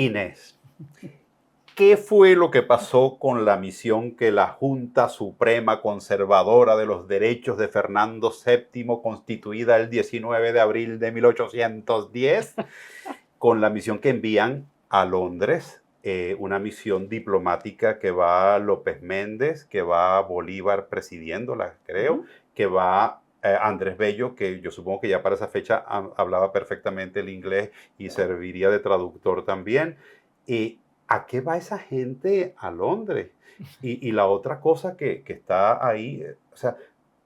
Inés, ¿qué fue lo que pasó con la misión que la Junta Suprema Conservadora de los Derechos de Fernando VII, constituida el 19 de abril de 1810, con la misión que envían a Londres, una misión diplomática que va López Méndez, que va Bolívar presidiéndola, creo, que va Andrés Bello, que yo supongo que ya para esa fecha hablaba perfectamente el inglés y serviría de traductor también. ¿A qué va esa gente a Londres? Y la otra cosa que está ahí, o sea,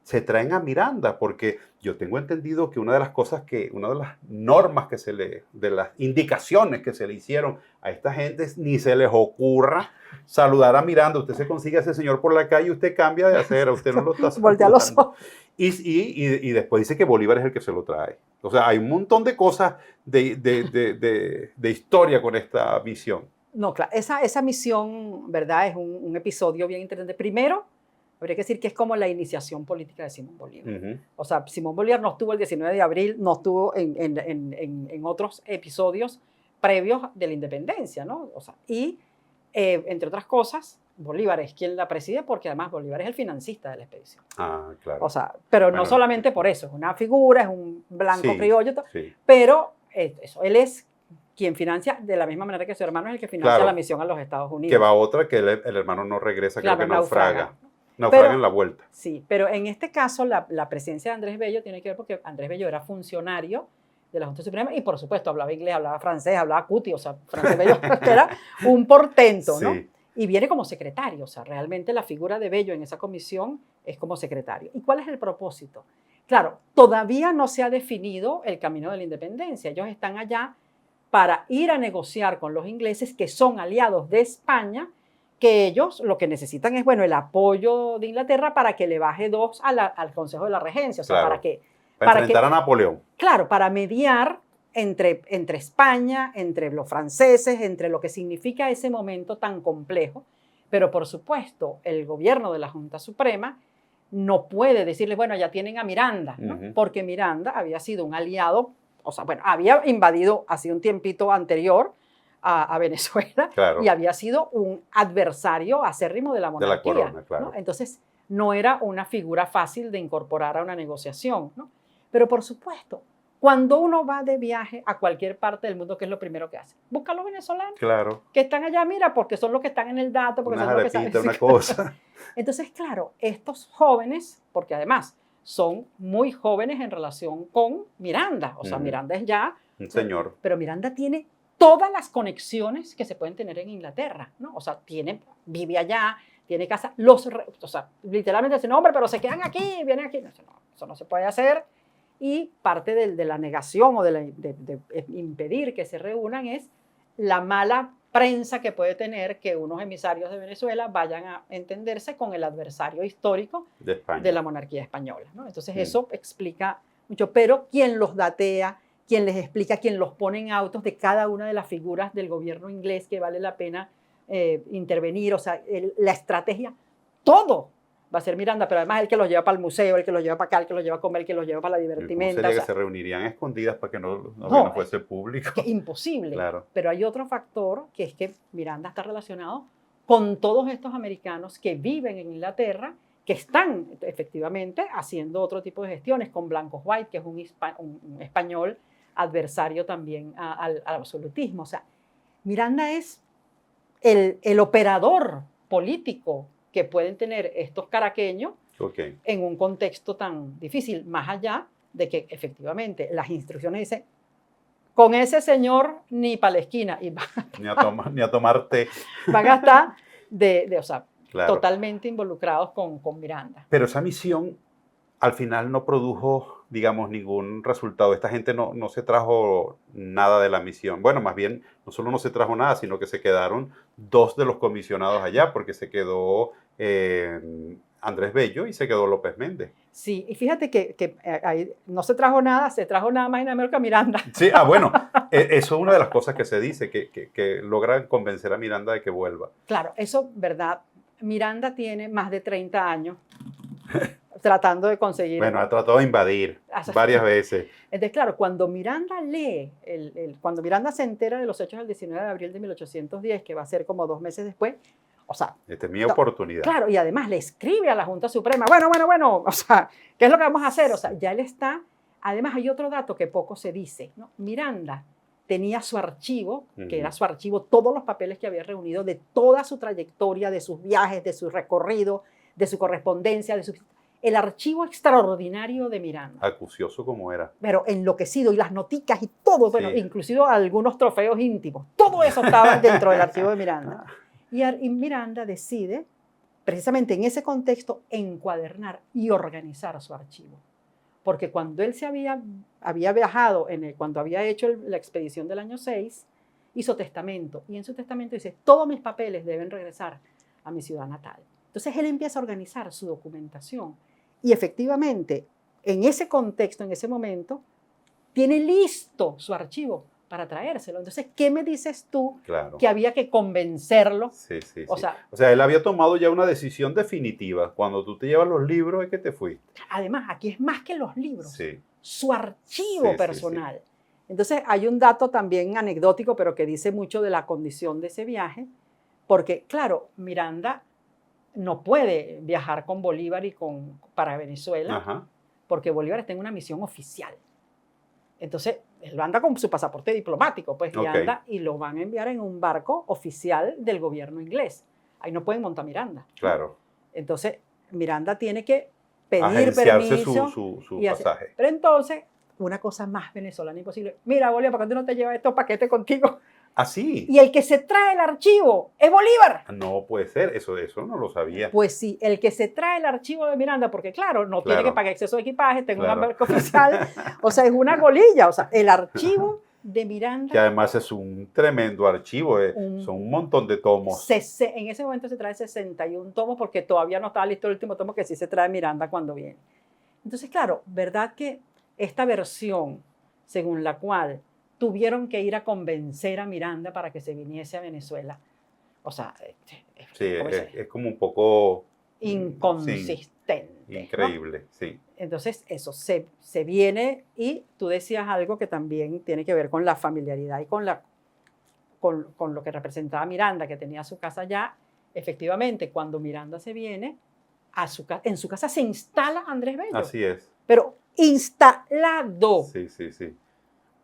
se traen a Miranda, porque yo tengo entendido que una de las cosas una de las normas de las indicaciones que se le hicieron a esta gente es ni se les ocurra saludar a Miranda. Usted se consigue a ese señor por la calle y usted cambia de acera, usted no lo está Voltea los saludando. ojos. Y después dice que Bolívar es el que se lo trae. O sea, hay un montón de cosas de historia con esta misión. No, claro, esa misión, ¿verdad? Es un episodio bien interesante. Primero, habría que decir que es como la iniciación política de Simón Bolívar. O sea, Simón Bolívar no estuvo el 19 de abril, no estuvo en otros episodios previos de la independencia, ¿no? O sea, entre otras cosas, Bolívar es quien la preside porque además Bolívar es el financista de la expedición. Ah, claro. O sea, pero Bueno, no solamente por eso, es una figura, es un blanco criollo, sí. pero eso, él es quien financia de la misma manera que su hermano es el que financia Claro. la misión a los Estados Unidos. Que va otra, que el hermano no regresa, Claro, creo que naufraga. Naufraga en la vuelta. Sí, pero en este caso la presencia de Andrés Bello tiene que ver porque Andrés Bello era funcionario de la Junta Suprema y por supuesto hablaba inglés, hablaba francés, hablaba cuti, o sea, Francés Bello era un portento, ¿no? Sí. Y viene como secretario, o sea, realmente la figura de Bello en esa comisión es como secretario. ¿Y cuál es el propósito? Claro, todavía no se ha definido el camino de la independencia. Ellos están allá para ir a negociar con los ingleses, que son aliados de España, que ellos lo que necesitan es, bueno, el apoyo de Inglaterra para que le baje 2 al Consejo de la Regencia, o sea, Claro. para que... Para enfrentar a Napoleón. Claro, para mediar entre España, entre los franceses, entre lo que significa ese momento tan complejo. Pero, por supuesto, el gobierno de la Junta Suprema no puede decirle, bueno, ya tienen a Miranda, ¿no? Porque Miranda había sido un aliado, o sea, bueno, había invadido hace un tiempito anterior a Venezuela, claro, y había sido un adversario acérrimo de la monarquía. De la corona, claro. ¿No? Entonces, no era una figura fácil de incorporar a una negociación, ¿no? Pero, por supuesto, cuando uno va de viaje a cualquier parte del mundo, ¿qué es lo primero que hace? Busca a los venezolanos. Claro. Que están allá, mira, porque son los que están en el dato, porque son los que saben. Una cosa. Entonces, claro, estos jóvenes, porque además son muy jóvenes en relación con Miranda. O sea, Miranda es ya... Un señor. Pero Miranda tiene todas las conexiones que se pueden tener en Inglaterra, ¿no? O sea, vive allá, tiene casa, o sea, literalmente dicen, no, hombre, pero se quedan aquí, vienen aquí. No, eso no se puede hacer. Y parte de la negación o de impedir que se reúnan es la mala prensa que puede tener que unos emisarios de Venezuela vayan a entenderse con el adversario histórico de la monarquía española, ¿no? Entonces eso explica mucho, pero quien los datea, quien les explica, quien los pone en autos de cada una de las figuras del gobierno inglés que vale la pena intervenir, o sea, la estrategia, todo va a ser Miranda, pero además el que los lleva para el museo, el que los lleva para acá, el que los lleva a comer, el que los lleva para la divertimenta. ¿Cómo sería que se reunirían escondidas para que no fuese público? Es imposible. Claro. Pero hay otro factor, que es que Miranda está relacionado con todos estos americanos que viven en Inglaterra, que están efectivamente haciendo otro tipo de gestiones, con Blancos White, que es un español adversario también al absolutismo. O sea, Miranda es el operador político que pueden tener estos caraqueños en un contexto tan difícil, más allá de que efectivamente las instrucciones dicen, con ese señor ni para la esquina, y ni a tomar té. Van a estar o sea, claro, totalmente involucrados con Miranda. Pero esa misión al final no produjo, digamos, ningún resultado. Esta gente no se trajo nada de la misión. Bueno, más bien, no solo no se trajo nada, sino que se quedaron 2 de los comisionados allá, porque se quedó Andrés Bello y se quedó López Méndez. Sí, y fíjate que ahí no se trajo nada, se trajo nada más y nada menos que a Miranda. Sí, bueno, eso es una de las cosas que se dice, que logran convencer a Miranda de que vuelva. Claro, eso, ¿verdad? Miranda tiene más de 30 años tratando de conseguir. Bueno, ha tratado de invadir varias veces. Entonces, claro, cuando Miranda lee, cuando Miranda se entera de los hechos del 19 de abril de 1810, que va a ser como 2 meses después, o sea... Esta es mi oportunidad. Claro, y además le escribe a la Junta Suprema, bueno, o sea, ¿qué es lo que vamos a hacer? O sea, ya él está... Además, hay otro dato que poco se dice, ¿no? Miranda tenía su archivo, que era su archivo, todos los papeles que había reunido de toda su trayectoria, de sus viajes, de su recorrido, de su correspondencia, el archivo extraordinario de Miranda. Acucioso como era. Pero enloquecido, y las noticas y todo, bueno, inclusive algunos trofeos íntimos, todo eso estaba dentro del archivo de Miranda. Y Miranda decide, precisamente en ese contexto, encuadernar y organizar su archivo. Porque cuando él había viajado, cuando había hecho la expedición del año 6, hizo testamento. Y en su testamento dice, todos mis papeles deben regresar a mi ciudad natal. Entonces él empieza a organizar su documentación. Y efectivamente, en ese contexto, en ese momento, tiene listo su archivo para traérselo. Entonces, ¿qué me dices tú que había que convencerlo? Sí. O sea, él había tomado ya una decisión definitiva. Cuando tú te llevas los libros es que te fuiste. Además, aquí es más que los libros. Su archivo personal. Entonces, hay un dato también anecdótico, pero que dice mucho de la condición de ese viaje. Porque, claro, Miranda no puede viajar con Bolívar para Venezuela, porque Bolívar está en una misión oficial. Entonces, él anda con su pasaporte diplomático, pues, y anda y lo van a enviar en un barco oficial del gobierno inglés. Ahí no pueden montar Miranda. Claro. Entonces, Miranda tiene que pedir permiso. su pasaje. Pero entonces, una cosa más venezolana imposible. Mira, Bolívar, ¿por qué tú no te llevas estos paquetes contigo? ¿Así? Y el que se trae el archivo es Bolívar. No puede ser, eso no lo sabía. Pues sí, el que se trae el archivo de Miranda, porque claro, no tiene que pagar exceso de equipaje, tengo un barco oficial, o sea, es una golilla, o sea, el archivo de Miranda. Que además es un tremendo archivo, son un montón de tomos. En ese momento se trae 61 tomos porque todavía no estaba listo el último tomo que sí se trae Miranda cuando viene. Entonces, claro, ¿verdad que esta versión según la cual tuvieron que ir a convencer a Miranda para que se viniese a Venezuela? O sea, es como un poco inconsistente. Increíble, ¿no? Sí. Entonces, eso, se viene, y tú decías algo que también tiene que ver con la familiaridad y con lo que representaba Miranda, que tenía su casa allá. Efectivamente, cuando Miranda se viene, en su casa se instala Andrés Bello. Así es. Pero instalado. Sí.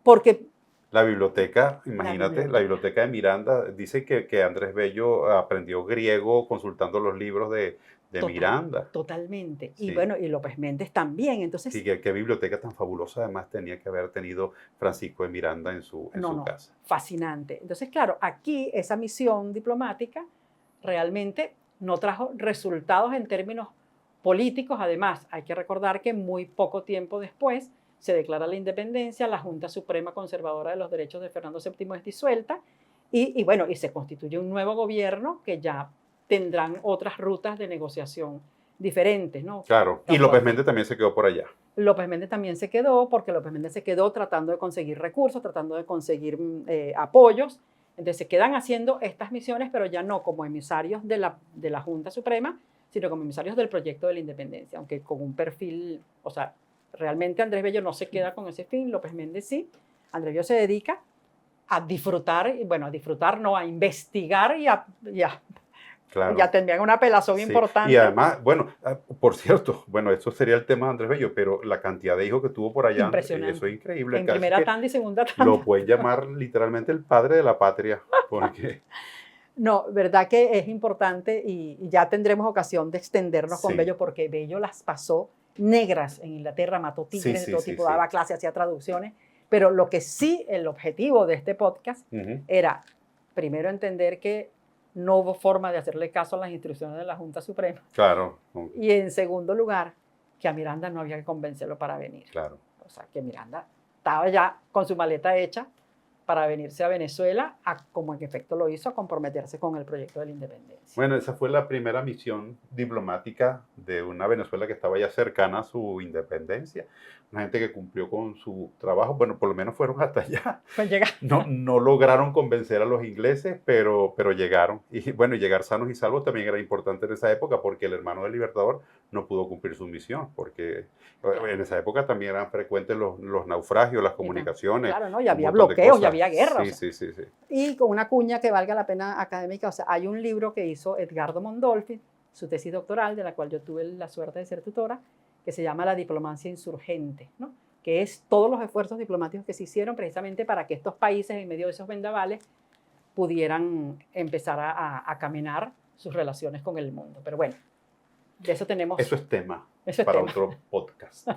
Porque... La biblioteca, imagínate, la biblioteca de Miranda, dice que Andrés Bello aprendió griego consultando los libros de Miranda. Totalmente. Sí. Y bueno, y López Méndez también. Entonces, sí, qué biblioteca tan fabulosa además tenía que haber tenido Francisco de Miranda en su casa. Fascinante. Entonces, claro, aquí esa misión diplomática realmente no trajo resultados en términos políticos. Además, hay que recordar que muy poco tiempo después se declara la independencia, la Junta Suprema Conservadora de los Derechos de Fernando VII es disuelta y se constituye un nuevo gobierno que ya tendrán otras rutas de negociación diferentes, ¿no? Claro, y López Méndez también se quedó por allá. López Méndez también se quedó, porque López Méndez se quedó tratando de conseguir recursos, tratando de conseguir apoyos. Entonces se quedan haciendo estas misiones, pero ya no como emisarios de la Junta Suprema, sino como emisarios del proyecto de la independencia, aunque con un perfil, o sea, realmente Andrés Bello no se queda con ese fin, López Méndez sí. Andrés Bello se dedica a disfrutar, bueno, a disfrutar, no, a investigar y claro. Ya tendrían una apelación importante. Y además, bueno, por cierto, bueno, eso sería el tema de Andrés Bello, pero la cantidad de hijos que tuvo por allá, impresionante. Eso es increíble. En primera tanda y segunda tanda. Lo pueden llamar literalmente el padre de la patria, porque... No, verdad que es importante y ya tendremos ocasión de extendernos con Bello, porque Bello las pasó negras en Inglaterra, mató tigres de todo tipo, daba clases, hacía traducciones, pero lo que sí, el objetivo de este podcast era, primero, entender que no hubo forma de hacerle caso a las instrucciones de la Junta Suprema. Claro. Y en segundo lugar, que a Miranda no había que convencerlo para venir. Claro. O sea, que Miranda estaba ya con su maleta hecha para venirse a Venezuela, como en efecto lo hizo, a comprometerse con el proyecto de la independencia. Bueno, esa fue la primera misión diplomática de una Venezuela que estaba ya cercana a su independencia. Una gente que cumplió con su trabajo, bueno, por lo menos fueron hasta allá. Pues llega. No lograron convencer a los ingleses, pero llegaron. Y bueno, llegar sanos y salvos también era importante en esa época porque el hermano del Libertador no pudo cumplir su misión, porque en esa época también eran frecuentes los naufragios, las comunicaciones. Claro, ¿no? Ya un había montón de bloqueos, cosas. ya había guerras. Sí, sí, sí. Y con una cuña que valga la pena académica, o sea, hay un libro que hizo Edgardo Mondolfi, su tesis doctoral, de la cual yo tuve la suerte de ser tutora, que se llama La diplomacia insurgente, ¿no? Que es todos los esfuerzos diplomáticos que se hicieron precisamente para que estos países, en medio de esos vendavales, pudieran empezar a caminar sus relaciones con el mundo. Pero bueno, de eso tenemos... Eso es tema Eso es para tema. otro podcast.